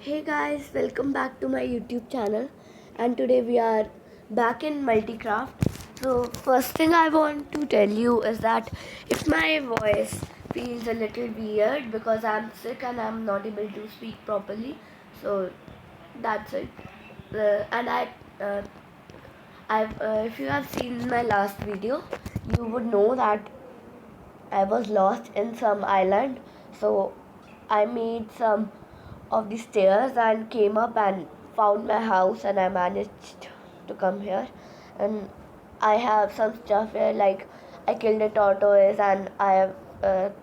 Hey guys, welcome back to my YouTube channel, and today we are back in Multicraft. So, first thing I want to tell you is that if my voice feels a little weird because I'm sick and I'm not able to speak properly, so that's it. And uh, if you have seen my last video, you would know that I was lost in some island, so I made some of the stairs and came up and found my house, and I managed to come here. And I have some stuff here, like I killed a tortoise and I have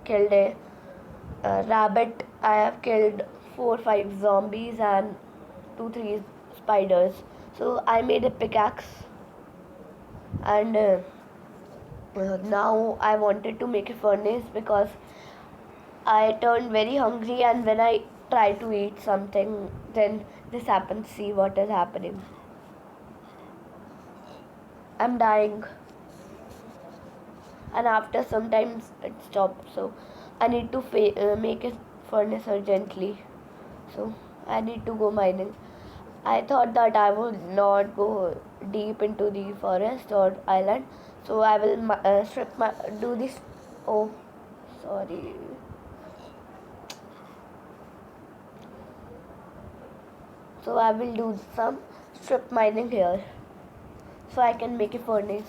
killed a rabbit. I have killed 4 5 zombies and 2 3 spiders. So I made a pickaxe, and now I wanted to make a furnace because I turned very hungry, and when I try to eat something, then this happens. See what is happening. I'm dying, and after sometimes it stops. So I need to make a furnace urgently. So I need to go mining. I thought that I would not go deep into the forest or island, so I will strip my do this. Oh, sorry. So I will do some strip mining here, so I can make a furnace.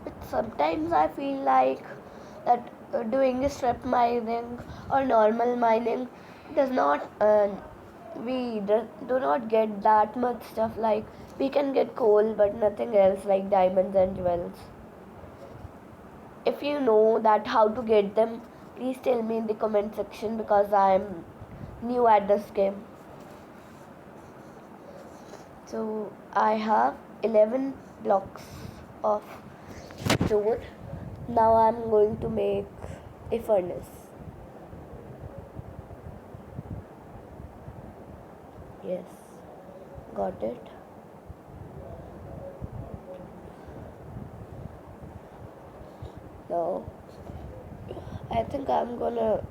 But sometimes I feel like that doing a strip mining or normal mining does not we do not get that much stuff. Like we can get coal but nothing else like diamonds and jewels. If you know that how to get them, please tell me in the comment section because I'm new at this game. So I have 11 blocks of stone. Now I'm going to make a furnace. Yes, got it. Now I think I'm gonna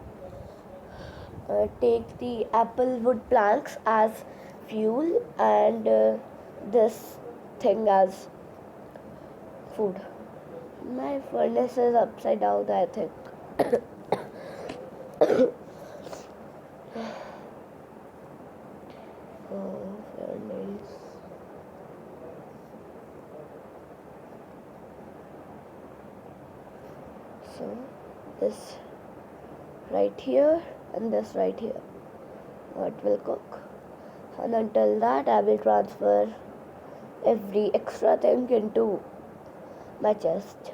take the apple wood planks as fuel and this thing as food. My furnace is upside down, I think. Oh, furnace. So this right here and this right here, what will cook, and until that I will transfer every extra thing into my chest.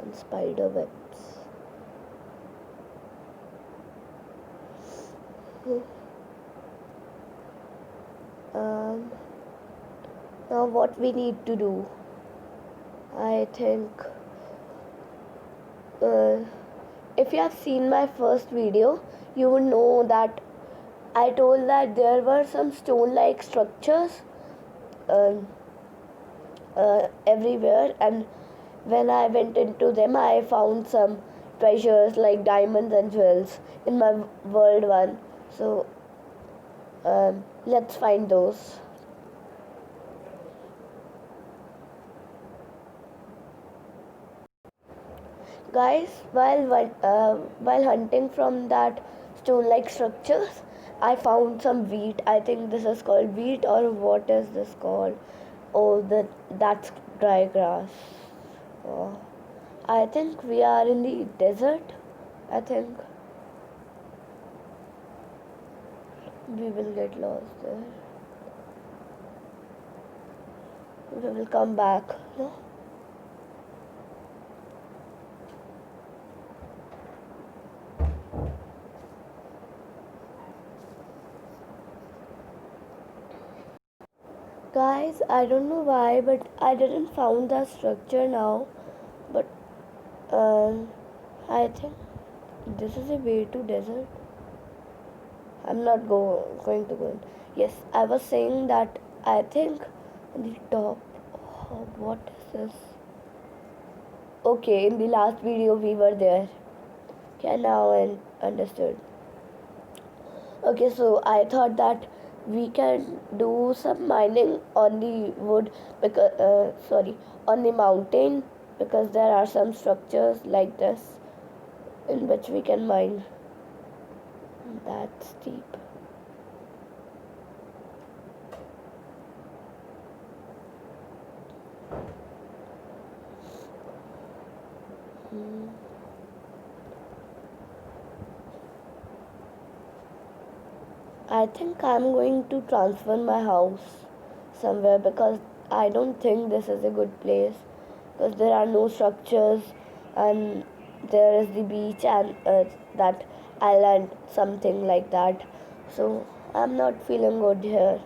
And spider webs. Um, Now what we need to do, I think if you have seen my first video, you would know that I told that there were some stone-like structures um, everywhere, and when I went into them, I found some treasures like diamonds and jewels in my world one. So let's find those. Guys, while hunting from that stone-like structures, I found some wheat. I think this is called wheat, or what is this called? Oh, that's dry grass. Oh, I think we are in the desert. I think we will get lost there. We will come back. No? Guys, I don't know why, but I didn't found the structure now. But I think this is a way to desert. I'm not going to go in. Yes, I was saying that I think the top. Oh, what is this? Okay, in the last video we were there. Okay, now I understood. Okay, so I thought that we can do some mining on the wood because on the mountain, because there are some structures like this in which we can mine. That's steep. I think I'm going to transfer my house somewhere because I don't think this is a good place, because there are no structures and there is the beach and that island, something like that. So I'm not feeling good here.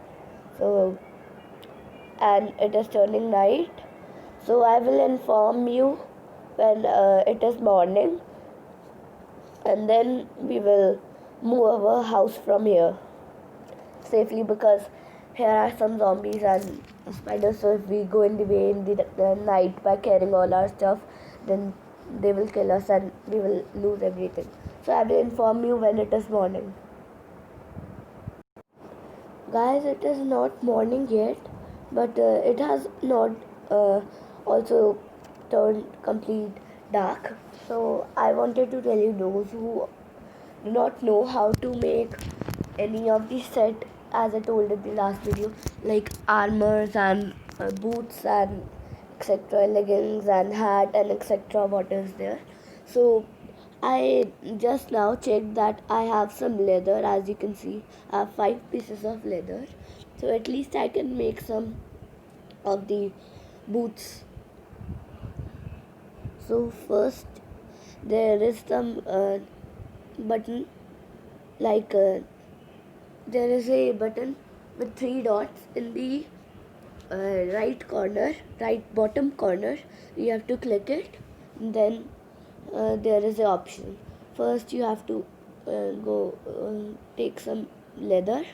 So, and it is turning night. So I will inform you when it is morning, and then we will move our house from here safely, because here are some zombies and spiders. So if we go in the way in the night by carrying all our stuff, then they will kill us and we will lose everything. So I will inform you when it is morning. Guys, it is not morning yet, but it has not also turned complete dark. So I wanted to tell you, those who do not know how to make any of the set, as I told in the last video, like armors and boots and etc., leggings and hat and etc., what is there. So I just now checked that I have some leather. As you can see, I have 5 pieces of leather, so at least I can make some of the boots. So first there is some button, like there is a button with 3 dots in the right bottom corner. You have to click it, and then there is an option. First you have to go take some leather,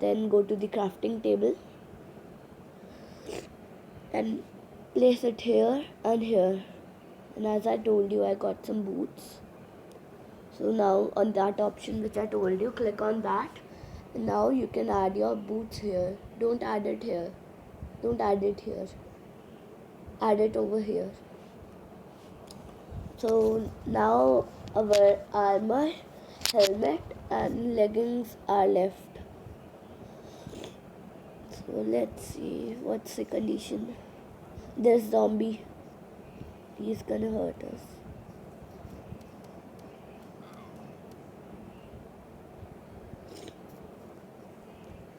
then go to the crafting table and place it here and here. And as I told you, I got some boots. So now on that option which I told you, click on that, and now you can add your boots here. Don't add it here, don't add it here, add it over here. So now our armor, helmet and leggings are left. So let's see what's the condition. This zombie, he's gonna hurt us.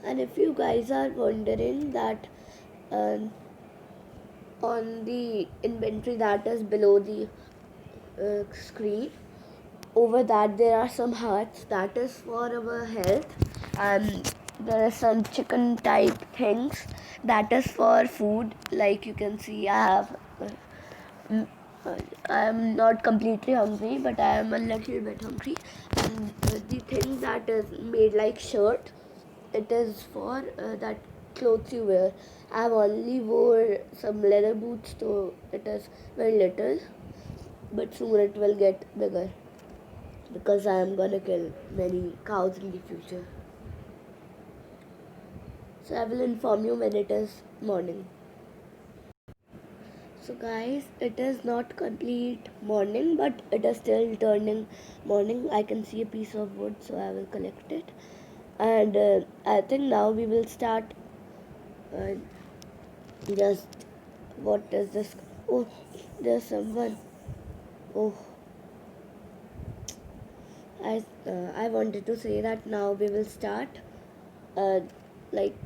And if you guys are wondering that on the inventory that is below the screen, over that there are some hearts, that is for our health, and there are some chicken type things, that is for food. Like you can see, I am not completely hungry, but I am a little bit hungry. And the thing that is made like shirt, it is for that clothes you wear. I have only wore some leather boots, so it is very little, but soon it will get bigger, because I am gonna kill many cows in the future. So I will inform you when it is morning. So guys, it is not complete morning, but it is still turning morning. I can see a piece of wood, so I will collect it. And I think now we will start uh, just, what is this? Oh, there's someone. Oh, I wanted to say that now we will start like,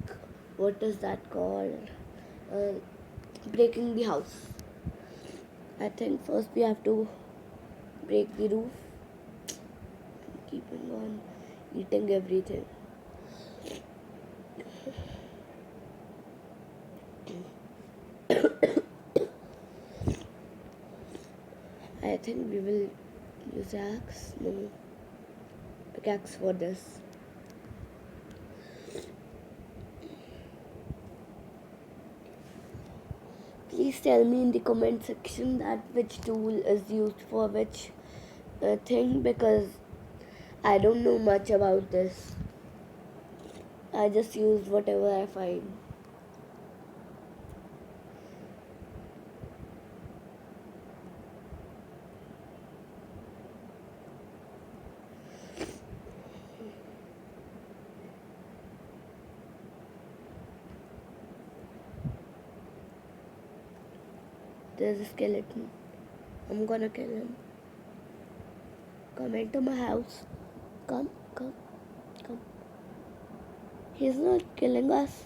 what is that called? Uh, Breaking the house. I think first we have to break the roof. Keeping on eating everything. I think we will use axe. No, pickaxe for this. Please tell me in the comment section that which tool is used for which thing, because I don't know much about this. I just use whatever I find. There's a skeleton. I'm gonna kill him. Come into my house. Come, come, come. He's not killing us.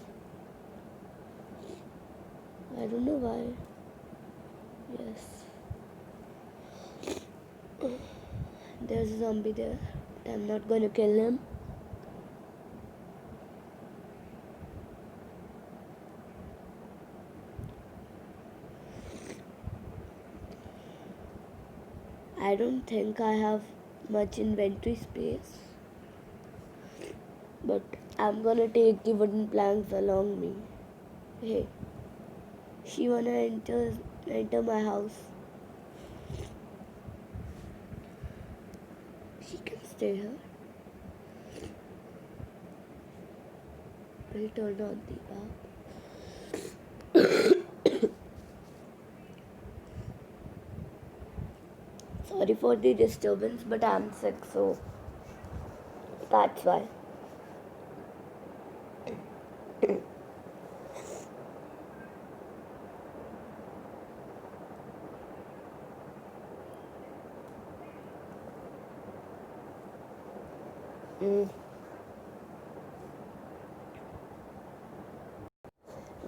I don't know why. Yes. There's a zombie there. But I'm not gonna kill him. I don't think I have much inventory space, but I'm gonna take the wooden planks along me. Hey, she wanna enter my house. She can stay here. We'll turn on the app. Sorry for the disturbance, but I'm sick, so that's why.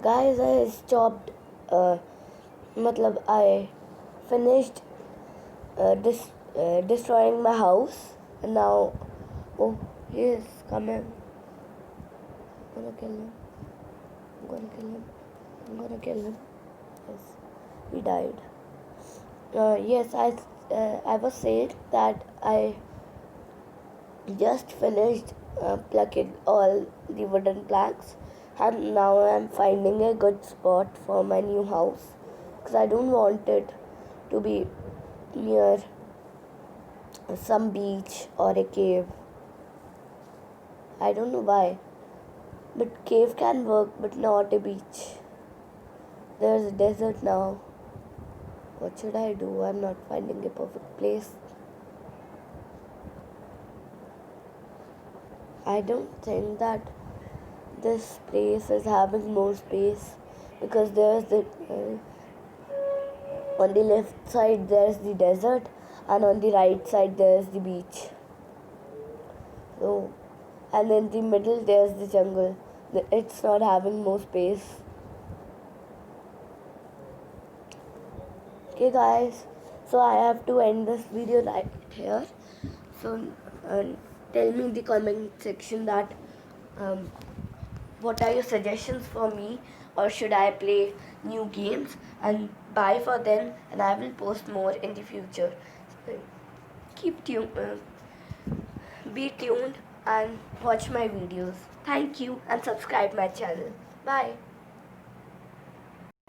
Guys, I stopped. I finished destroying my house, and now, oh, he is coming. I'm gonna kill him. I'm gonna kill him. I'm gonna kill him. Yes, he died. Yes, I was saying that I just finished plucking all the wooden planks, and now I'm finding a good spot for my new house, because I don't want it to be near some beach or a cave. I don't know why, but cave can work, but not a beach. There's a desert now. What should I do? I'm not finding a perfect place. I don't think that this place is having more space, because there's the on the left side there's the desert, and on the right side there's the beach. So, and in the middle there's the jungle. It's not having more space. Okay guys, so I have to end this video right here. So tell me in the comment section that what are your suggestions for me, or should I play new games, and buy for them, and I will post more in the future. So, be tuned and watch my videos. Thank you, and subscribe my channel. Bye.